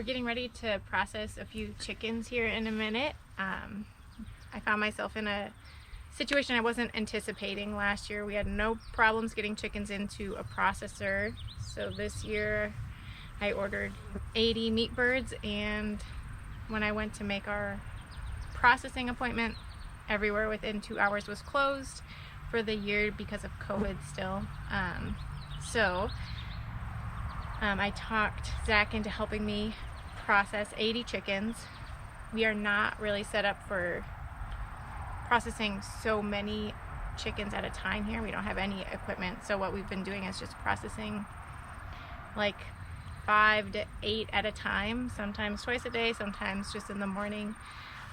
getting ready to process a few chickens here in a minute. I found myself in a situation I wasn't anticipating. Last year we had no problems getting chickens into a processor. So this year I ordered 80 meat birds, and when I went to make our processing appointment, everywhere within 2 hours was closed for the year because of COVID still. I talked Zach into helping me process 80 chickens. We are not really set up for processing so many chickens at a time here. We don't have any equipment, so what we've been doing is just processing like 5 to 8 at a time, sometimes twice a day, sometimes just in the morning.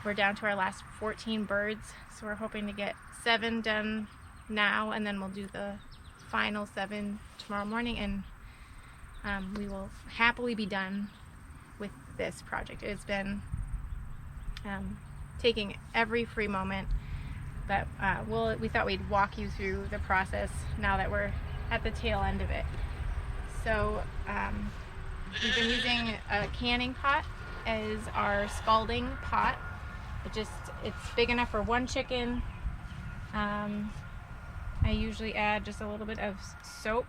We're down to our last 14 birds, so we're hoping to get 7 done now, and then we'll do the final 7 tomorrow morning, and we will happily be done with this project. It's been taking every free moment, but we thought we'd walk you through the process now that we're at the tail end of it. So we've been using a canning pot as our scalding pot. It's big enough for 1 chicken. I usually add just a little bit of soap,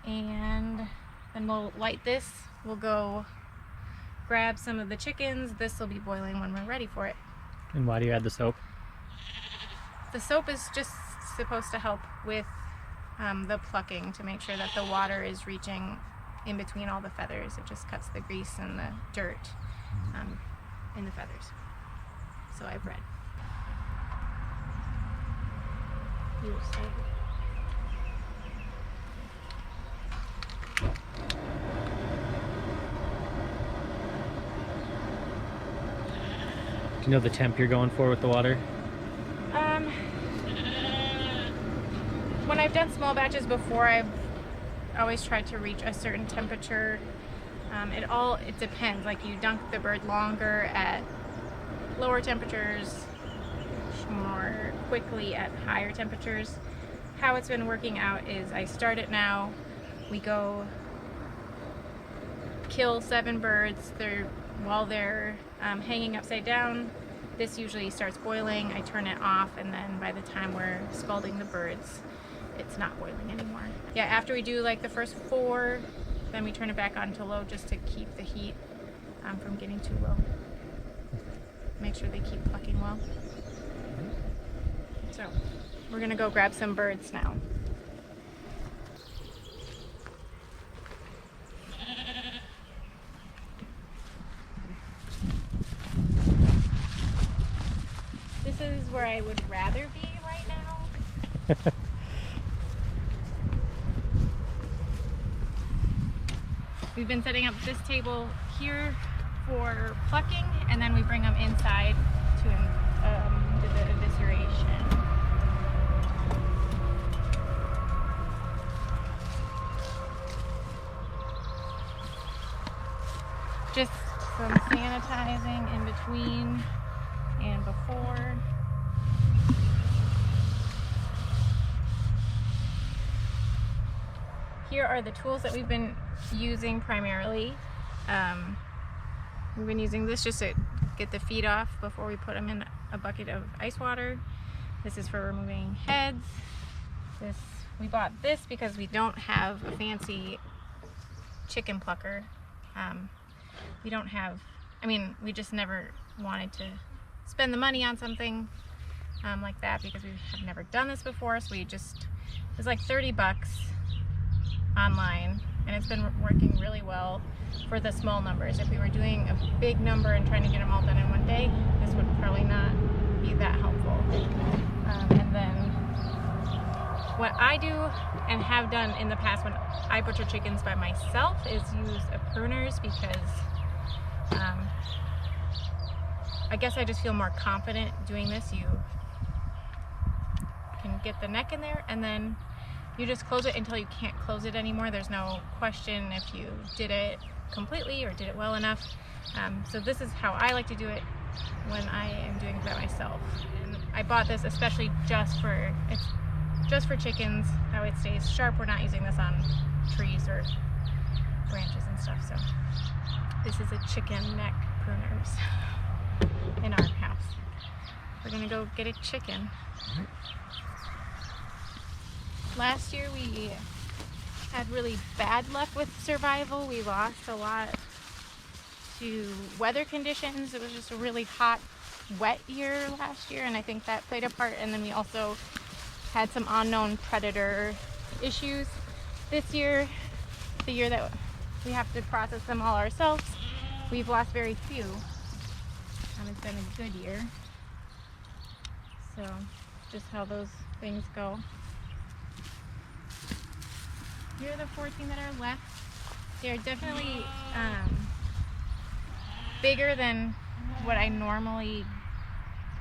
and then we'll light this. We'll go grab some of the chickens. This will be boiling when we're ready for it. And why do you add the soap? The soap is just supposed to help with the plucking, to make sure that the water is reaching in between all the feathers. It just cuts the grease and the dirt in the feathers. So I've read. You will say. Do you know the temp you're going for with the water? When I've done small batches before, I've always tried to reach a certain temperature. It depends. Like, you dunk the bird longer at lower temperatures, more quickly at higher temperatures. How it's been working out is I start it now. We go kill 7 birds. While they're hanging upside down, this usually starts boiling. I turn it off, and then by the time we're scalding the birds, it's not boiling anymore. Yeah, after we do like the first 4, then we turn it back on to low, just to keep the heat from getting too low. Make sure they keep plucking well. So we're gonna go grab some birds now. This is where I would rather be right now. We've been setting up this table here for plucking, and then we bring them inside to do the evisceration. Just some sanitizing in between and before. Here are the tools that we've been using primarily. We've been using this just to get the feet off before we put them in a bucket of ice water. This is for removing heads. We bought this because we don't have a fancy chicken plucker. We just never wanted to spend the money on something like that, because we have never done this before. So it was like $30 online, and it's been working really well for the small numbers. If we were doing a big number and trying to get them all done in one day, this would probably not be that helpful. And then what I do and have done in the past when I butcher chickens by myself is use a pruners, because I guess I just feel more confident doing this. You can get the neck in there, and then you just close it until you can't close it anymore. There's no question if you did it completely or did it well enough. So this is how I like to do it when I am doing it by myself. And I bought this especially just for chickens, how it stays sharp. We're not using this on trees or branches and stuff. So This is a chicken neck pruners in our house. We're gonna go get a chicken. Last year we had really bad luck with survival. We lost a lot to weather conditions. It was just a really hot, wet year last year, and I think that played a part. And then we also had some unknown predator issues this year. The year that we have to process them all ourselves, we've lost very few. It's been a good year. So just how those things go. Here are the 14 that are left. They're definitely bigger than what I normally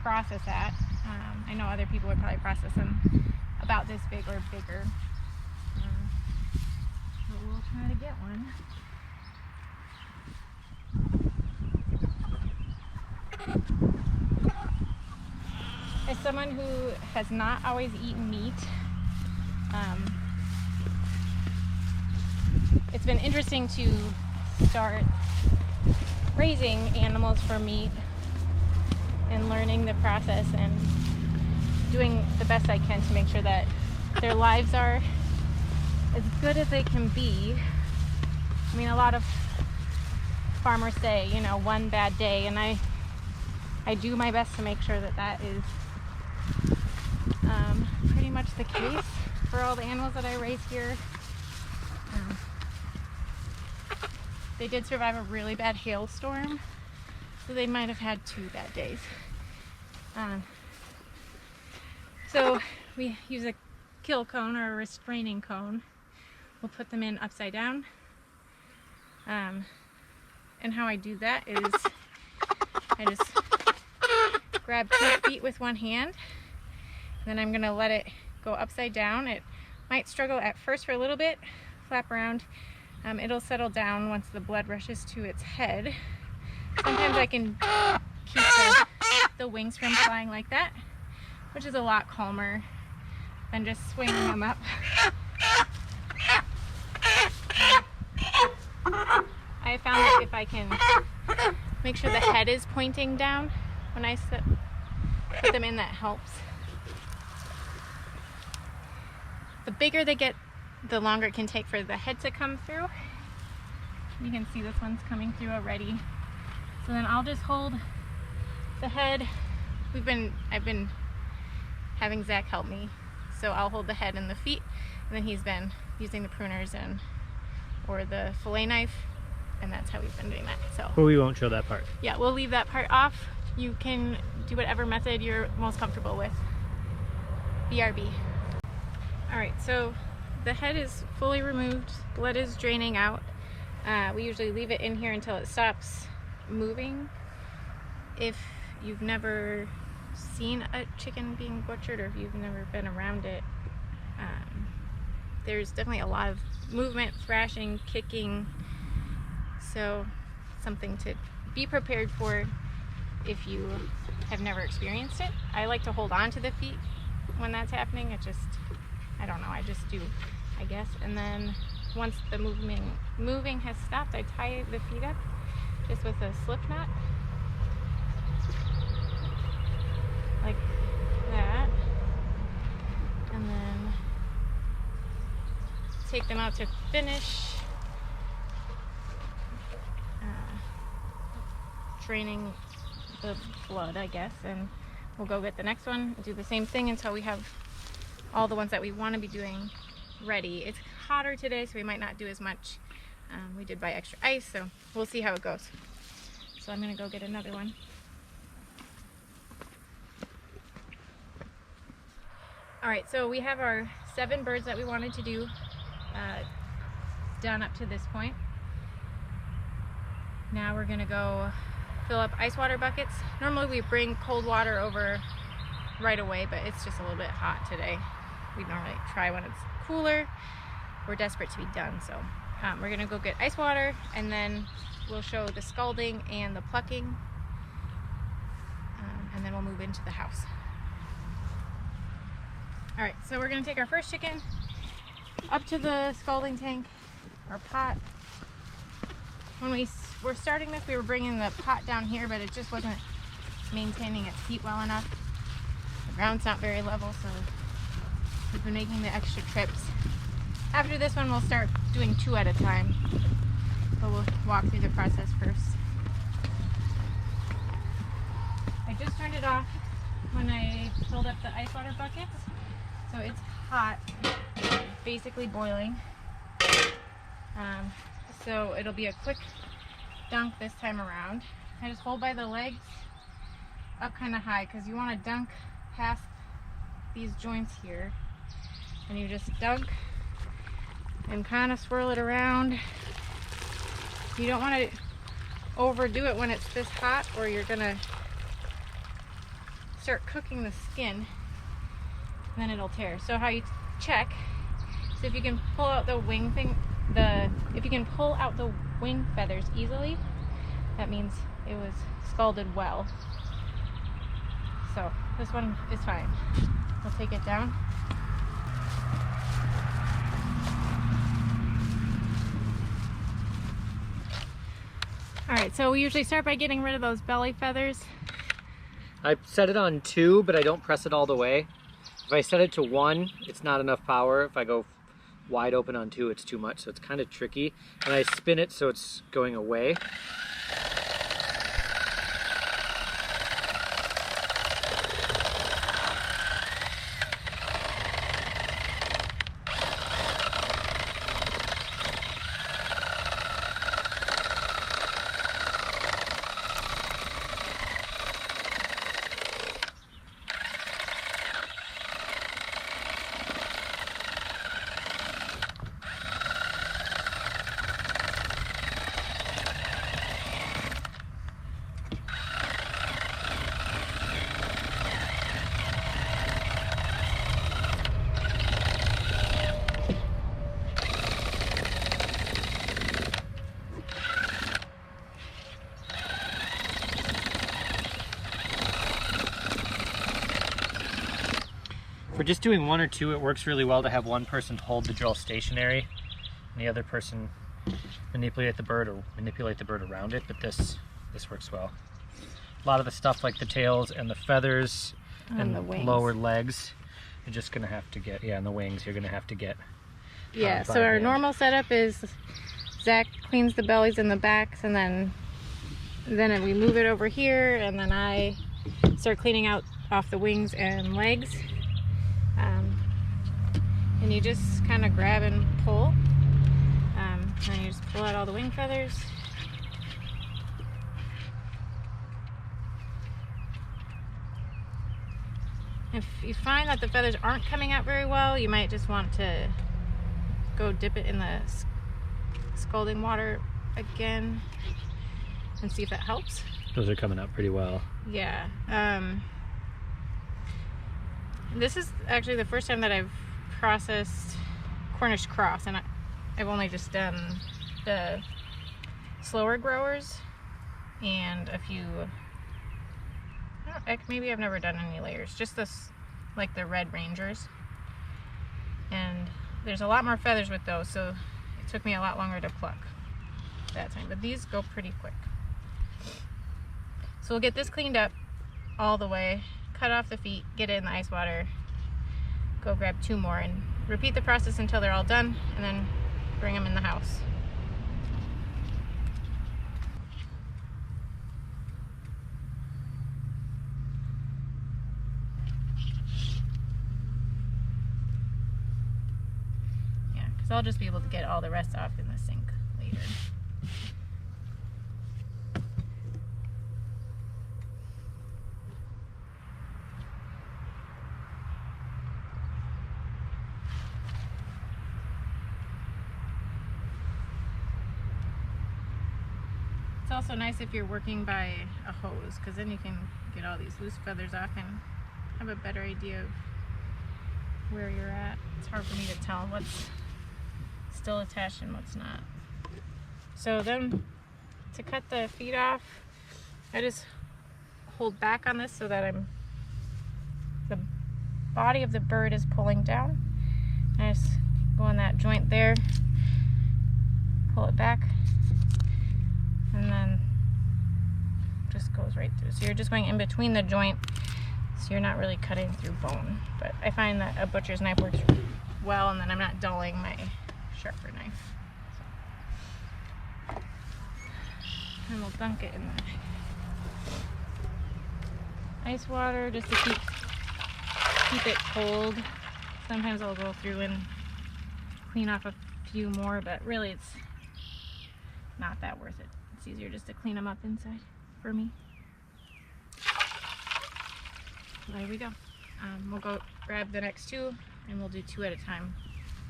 process at. I know other people would probably process them about this big or bigger. But we'll try to get one. As someone who has not always eaten meat, it's been interesting to start raising animals for meat and learning the process and doing the best I can to make sure that their lives are as good as they can be. I mean, a lot of farmers say, you know, one bad day, and I do my best to make sure that that is pretty much the case for all the animals that I raise here. They did survive a really bad hailstorm, so they might have had 2 bad days. So we use a kill cone or a restraining cone. We'll put them in upside down. And how I do that is I just grab 2 feet with one hand, and then I'm gonna let it go upside down. It might struggle at first for a little bit, flap around. It'll settle down once the blood rushes to its head. Sometimes I can keep the wings from flying like that, which is a lot calmer than just swinging them up. I found that if I can make sure the head is pointing down when I put them in, that helps. The bigger they get, the longer it can take for the head to come through. You can see this one's coming through already. So then I'll just hold the head. I've been having Zach help me, so I'll hold the head and the feet, and then he's been using the pruners or the fillet knife, and that's how we've been doing that. So, But we won't show that part. Yeah, we'll leave that part off. You can do whatever method you're most comfortable with. BRB. Alright, so the head is fully removed, blood is draining out. We usually leave it in here until it stops moving. If you've never seen a chicken being butchered, or if you've never been around it, there's definitely a lot of movement, thrashing, kicking, so something to be prepared for if you have never experienced it. I like to hold on to the feet when that's happening. It just, I don't know, I just do, I guess. And then once the moving has stopped, I tie the feet up just with a slip knot, like that, and then take them out to finish draining the blood, I guess, and we'll go get the next one, do the same thing until we have all the ones that we want to be doing ready. It's hotter today, so we might not do as much. We did buy extra ice, so we'll see how it goes. So I'm gonna go get another one. Alright, so we have our 7 birds that we wanted to do done up to this point. Now we're gonna go fill up ice water buckets. Normally we bring cold water over right away, but it's just a little bit hot today. We normally try when it's cooler. We're desperate to be done, so we're gonna go get ice water, and then we'll show the scalding and the plucking, and then we'll move into the house. Alright, so we're gonna take our first chicken up to the scalding tank, our pot. When we we're starting this, we were bringing the pot down here, but it just wasn't maintaining its heat well enough. The ground's not very level, so we've been making the extra trips. After this one, we'll start doing 2 at a time. But we'll walk through the process first. I just turned it off when I filled up the ice water buckets. So it's hot, basically boiling. So it'll be a quick dunk this time around. I just hold by the legs up kind of high because you want to dunk past these joints here. And you just dunk and kind of swirl it around. You don't want to overdo it when it's this hot, or you're gonna start cooking the skin, and then it'll tear. So how you check, so if you can pull out the wing thing, if you can pull out the wing feathers easily, that means it was scalded well. So this one is fine. We'll take it down. Alright, so we usually start by getting rid of those belly feathers. I set it on 2, but I don't press it all the way. If I set it to 1, it's not enough power. If I go wide open on 2, it's too much, so it's kind of tricky. And I spin it so it's going away. For just doing 1 or 2, it works really well to have one person hold the drill stationary and the other person manipulate the bird around it, but this works well. A lot of the stuff like the tails and the feathers and the lower legs, you're just gonna have to get, and the wings, you're gonna have to get. Yeah, so our normal setup is Zach cleans the bellies and the backs, and then we move it over here, and then I start cleaning out off the wings and legs. And you just kind of grab and pull, and you just pull out all the wing feathers. If you find that the feathers aren't coming out very well, you might just want to go dip it in the scalding water again and see if that helps. Those are coming out pretty well. Yeah. This is actually the first time that I've processed Cornish cross, and I've only just done the slower growers and a few, maybe I've never done any layers, just this, like the Red Rangers, and there's a lot more feathers with those, so it took me a lot longer to pluck that time, but these go pretty quick. So we'll get this cleaned up all the way, cut off the feet, get it in the ice water, go grab 2 more, and repeat the process until they're all done, and then bring them in the house. Yeah, because I'll just be able to get all the rest off in the sink later. It's also nice if you're working by a hose, because then you can get all these loose feathers off and have a better idea of where you're at. It's hard for me to tell what's still attached and what's not. So then to cut the feet off, I just hold back on this so that the body of the bird is pulling down. I just go in that joint there, pull it back, and then just goes right through. So you're just going in between the joint, so you're not really cutting through bone. But I find that a butcher's knife works well, and then I'm not dulling my sharper knife. And we'll dunk it in the ice water just to keep it cold. Sometimes I'll go through and clean off a few more, but really it's not that worth it. It's easier just to clean them up inside for me. So there we go. We'll go grab the next two, and we'll do 2 at a time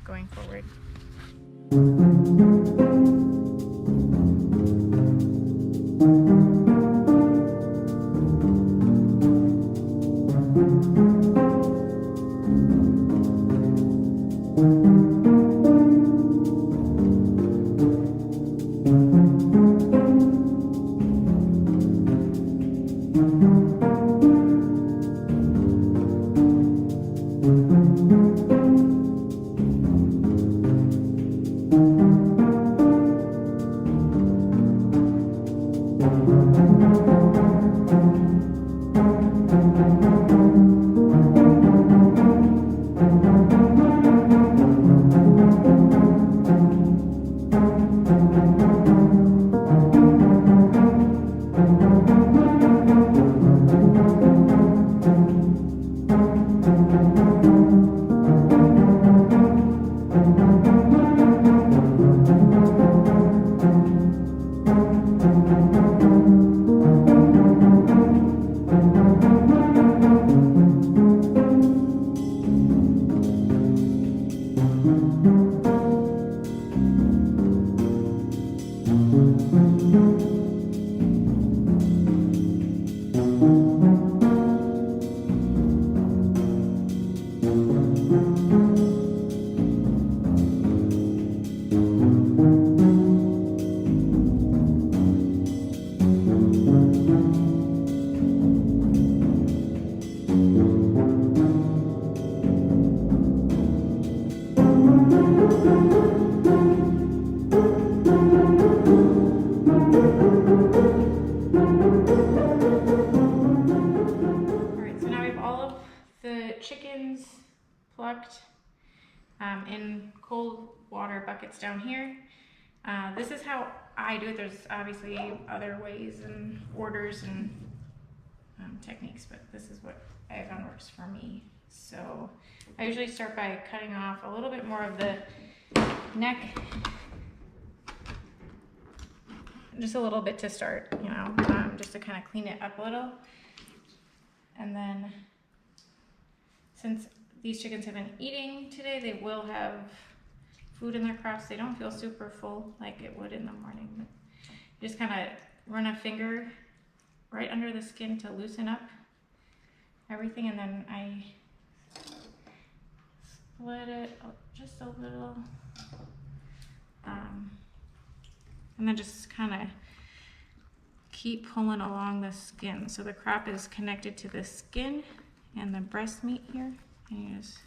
going forward. Chickens plucked in cold water buckets down here. This is how I do it. There's obviously other ways and orders and techniques, but this is what I found works for me. So I usually start by cutting off a little bit more of the neck, just a little bit to start, you know, just to kind of clean it up a little. And then, since these chickens have been eating today, they will have food in their crops. They don't feel super full like it would in the morning. But you just kind of run a finger right under the skin to loosen up everything, and then I split it just a little, and then just kind of keep pulling along the skin. So the crop is connected to the skin and the breast meat here, and you just,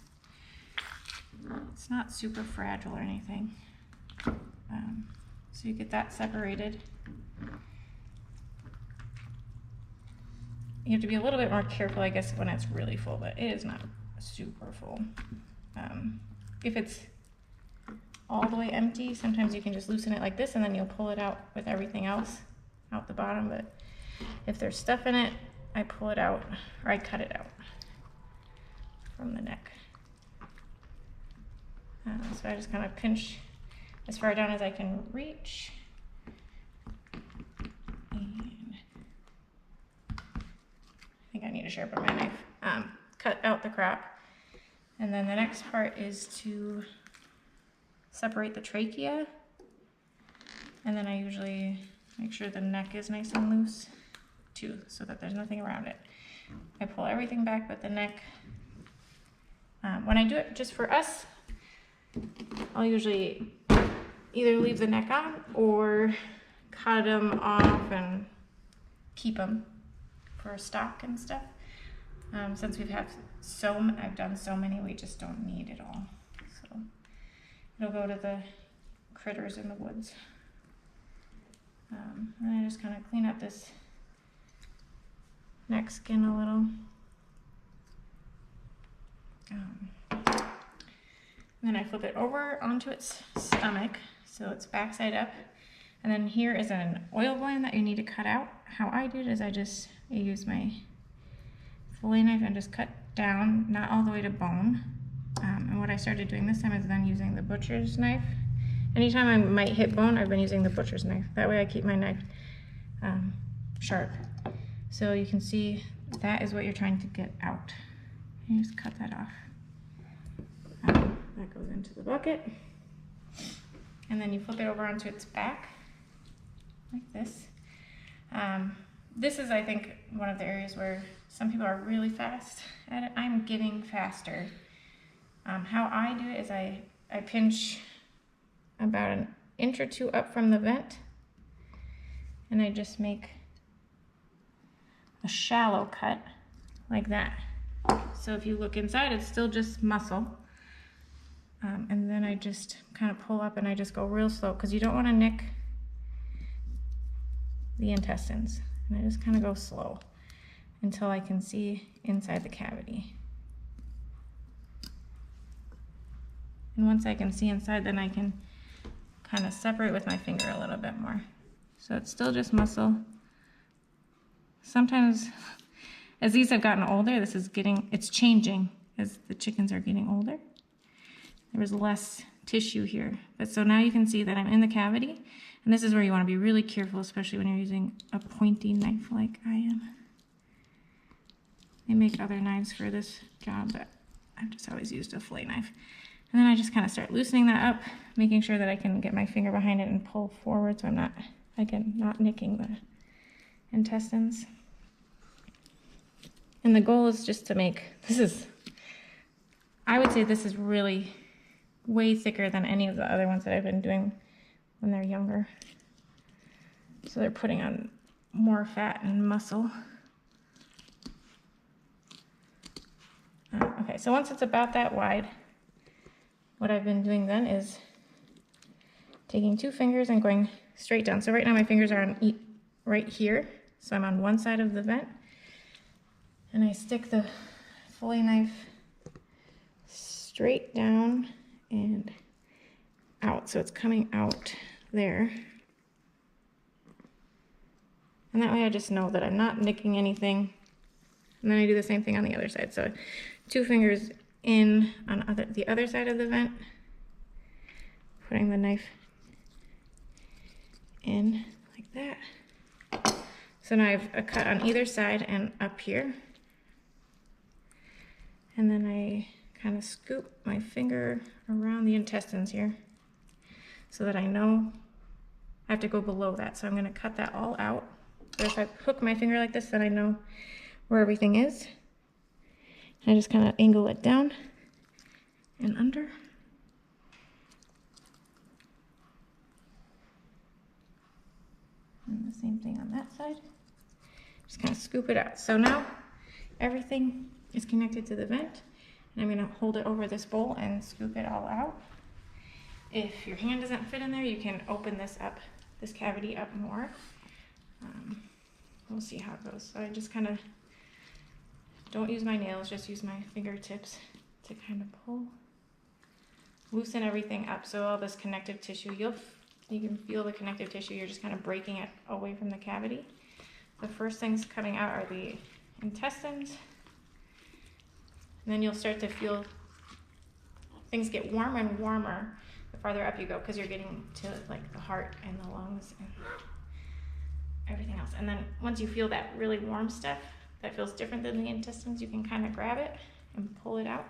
it's not super fragile or anything, so you get that separated. You have to be a little bit more careful, I guess, when it's really full, but it is not super full. If it's all the way empty, sometimes you can just loosen it like this, and then you'll pull it out with everything else out the bottom. But if there's stuff in it, I pull it out, or I cut it out from the neck. So I just kind of pinch as far down as I can reach. And I think I need to sharpen my knife. Cut out the crop. And then the next part is to separate the trachea. And then I usually make sure the neck is nice and loose too, so that there's nothing around it. I pull everything back but the neck. When I do it just for us, I'll usually either leave the neck on or cut them off and keep them for stock and stuff. Since I've done so many, we just don't need it all. So it'll go to the critters in the woods. And I just kind of clean up this neck skin a little. Then I flip it over onto its stomach, so it's backside up. And then here is an oil gland that you need to cut out. How I do it is I use my fillet knife and just cut down, not all the way to bone. And what I started doing this time is then using the butcher's knife. Anytime I might hit bone, I've been using the butcher's knife. That way I keep my knife sharp. So you can see that is what you're trying to get out. You just cut that off. That goes into the bucket. And then you flip it over onto its back, like this. This is, I think, one of the areas where some people are really fast at it. I'm getting faster. How I do it is I pinch about an inch or two up from the vent, and I just make a shallow cut like that. So if you look inside, it's still just muscle. And then I just kind of pull up and I just go real slow because you don't want to nick the intestines. And I just kind of go slow until I can see inside the cavity. And once I can see inside, then I can kind of separate with my finger a little bit more. So it's still just muscle. Sometimes, as these have gotten older, it's changing as the chickens are getting older. There was less tissue here. But so now you can see that I'm in the cavity, and this is where you want to be really careful, especially when you're using a pointy knife like I am. They make other knives for this job, but I've just always used a fillet knife. And then I just kind of start loosening that up, making sure that I can get my finger behind it and pull forward so I'm not, again, not nicking the intestines. And the goal is just to make, I would say this is really way thicker than any of the other ones that I've been doing when they're younger. So they're putting on more fat and muscle. Okay, so once it's about that wide, what I've been doing then is taking two fingers and going straight down. So right now my fingers are on right here. So I'm on one side of the vent. And I stick the fillet knife straight down and out. So it's coming out there. And that way I just know that I'm not nicking anything. And then I do the same thing on the other side. So two fingers in on the other side of the vent, putting the knife in like that. So now I have a cut on either side and up here. And then I kind of scoop my finger around the intestines here so that I know I have to go below that. So I'm going to cut that all out. So if I hook my finger like this, then I know where everything is. I just kind of angle it down and under. And the same thing on that side. Just kind of scoop it out. So now everything is connected to the vent. And I'm going to hold it over this bowl and scoop it all out. If your hand doesn't fit in there, you can open this up, this cavity up more. We'll see how it goes. So I just kind of don't use my nails, just use my fingertips to kind of pull, loosen everything up. So all this connective tissue, you can feel the connective tissue. You're just kind of breaking it away from the cavity. The first things coming out are the intestines. And then you'll start to feel things get warmer and warmer the farther up you go, because you're getting to like the heart and the lungs and everything else. And then once you feel that really warm stuff that feels different than the intestines, you can kind of grab it and pull it out.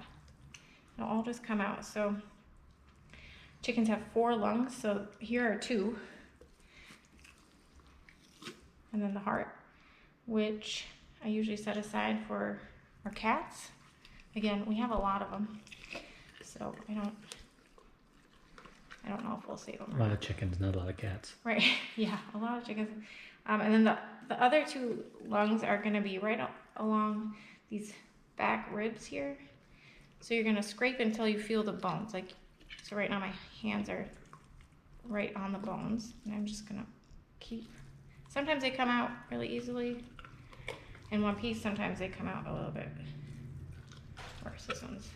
It'll all just come out. So chickens have 4 lungs, so here are 2. And then the heart, which I usually set aside for our cats. Again, we have a lot of them, so I don't know if we'll save them. A lot of chickens, not a lot of cats. Right, yeah, a lot of chickens. And then the other 2 lungs are going to be right along these back ribs here. So you're going to scrape until you feel the bones. So right now my hands are right on the bones, and I'm just going to keep. Sometimes they come out really easily in one piece. Sometimes they come out a little bit worse. This one's.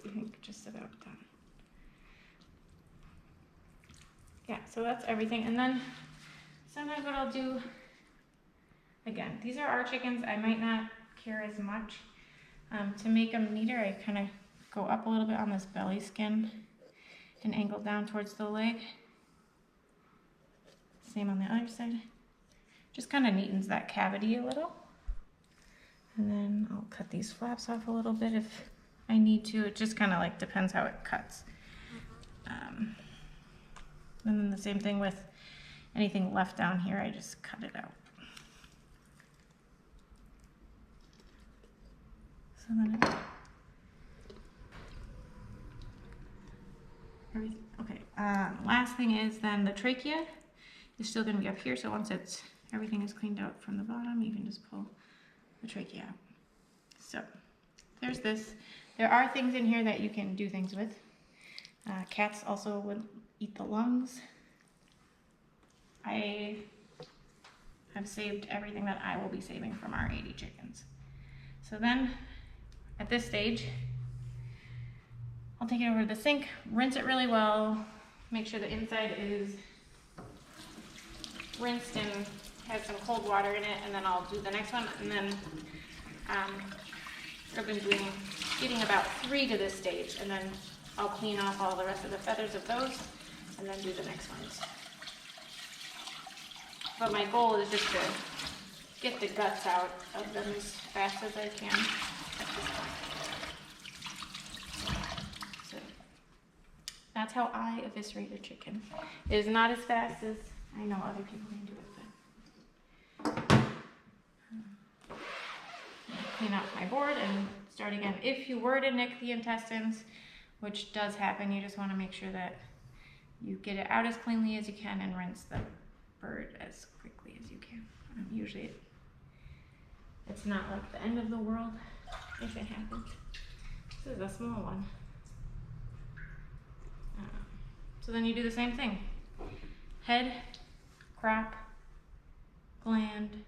I think just about done. Yeah, so that's everything. And then sometimes what I'll do, again, these are our chickens. I might not care as much. To make them neater, I kind of go up a little bit on this belly skin and angle down towards the leg. Same on the other side. Just kind of neatens that cavity a little. And then I'll cut these flaps off a little bit if I need to. It just kind of like depends how it cuts. And then the same thing with anything left down here, I just cut it out. So then okay, last thing is then the trachea is still going to be up here, so once everything is cleaned out from the bottom, you can just pull the trachea out. So there's this. There are things in here that you can do things with. Cats also would eat the lungs. I have saved everything that I will be saving from our 80 chickens. So then at this stage, I'll take it over to the sink, rinse it really well, make sure the inside is rinsed and has some cold water in it, and then I'll do the next one. And then I've been getting about 3 to this stage, and then I'll clean off all the rest of the feathers of those and then do the next ones. But my goal is just to get the guts out of them as fast as I can at this point. So that's how I eviscerate a chicken. It is not as fast as I know other people can do it, but clean out my board and start again. If you were to nick the intestines, which does happen, you just want to make sure that you get it out as cleanly as you can and rinse the bird as quickly as you can. Usually it's not like the end of the world if it happens. This is a small one. So then you do the same thing. Head, crop, gland,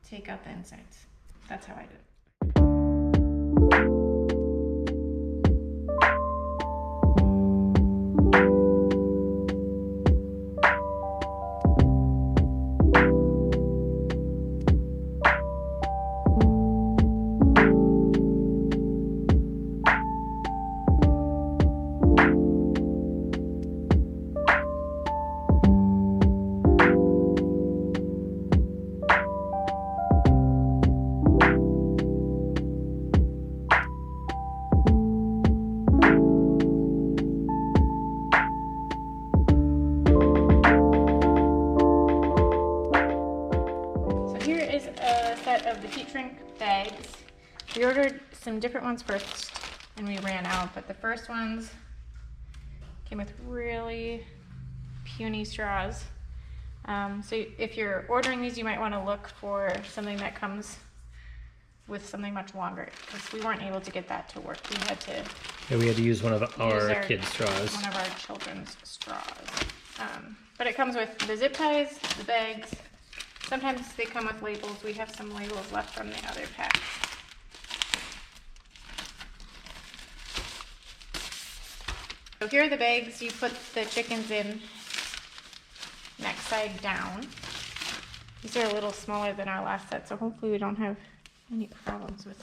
take out the insides. That's how I do it. Of the heat shrink bags. We ordered some different ones first and we ran out, but the first ones came with really puny straws. So if you're ordering these, you might want to look for something that comes with something much longer, because we weren't able to get that to work. We had to use one of our kids' straws. One of our children's straws. But it comes with the zip ties, the bags. Sometimes they come with labels. We have some labels left from the other packs. So here are the bags. You put the chickens in neck side down. These are a little smaller than our last set, so hopefully we don't have any problems with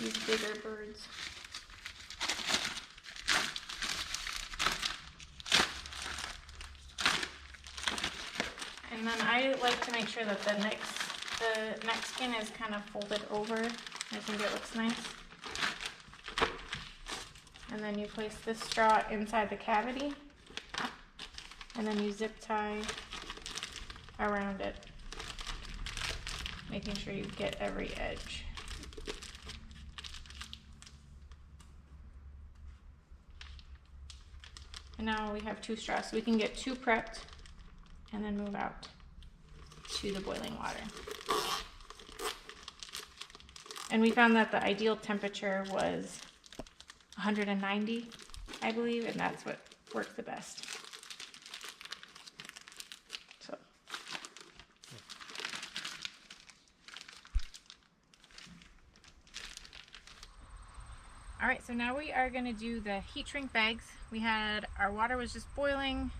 these bigger birds. And then I like to make sure that the neck skin is kind of folded over. I think it looks nice. And then you place this straw inside the cavity, and then you zip tie around it, making sure you get every edge. And now we have 2 straws, so we can get 2 prepped and then move out to the boiling water. And we found that the ideal temperature was 190, I believe, and that's what works the best. So. All right, so now we are gonna do the heat shrink bags. Our water was just boiling.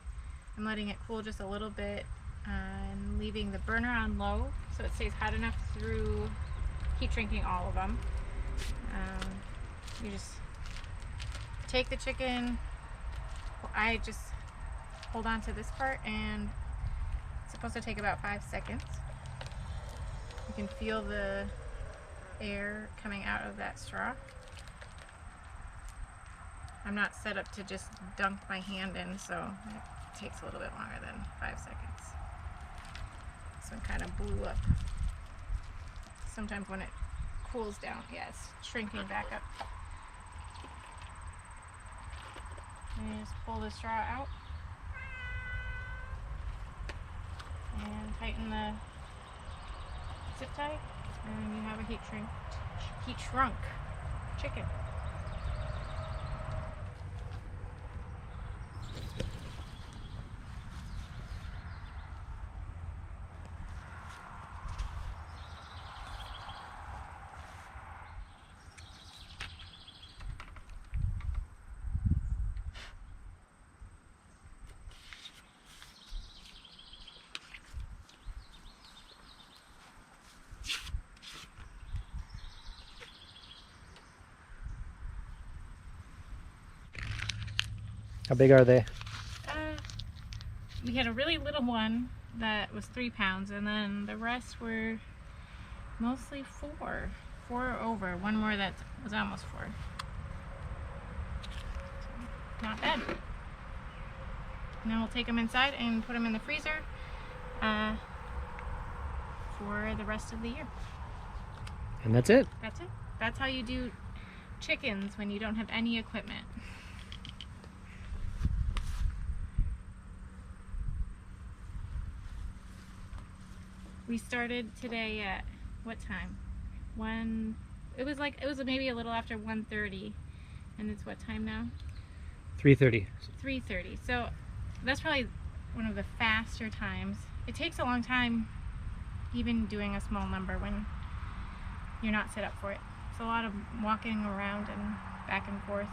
I'm letting it cool just a little bit and leaving the burner on low so it stays hot enough through heat shrinking all of them. You just take the chicken. I just hold on to this part, and it's supposed to take about 5 seconds. You can feel the air coming out of that straw. I'm not set up to just dunk my hand in, so it takes a little bit longer than 5 seconds. This one kind of blew up. Sometimes when it cools down, yeah, it's shrinking back up. And you just pull the straw out and tighten the zip tie, and you have a heat shrunk chicken. How big are they? We had a really little one that was 3 pounds, and then the rest were mostly 4 or over. One more that was almost 4. So, not bad. Now we'll take them inside and put them in the freezer for the rest of the year. And that's it. That's it. That's how you do chickens when you don't have any equipment. We started today at what time? It was maybe a little after 1:30, and it's what time now? 3:30. 3:30. So that's probably one of the faster times. It takes a long time, even doing a small number when you're not set up for it. It's a lot of walking around and back and forth.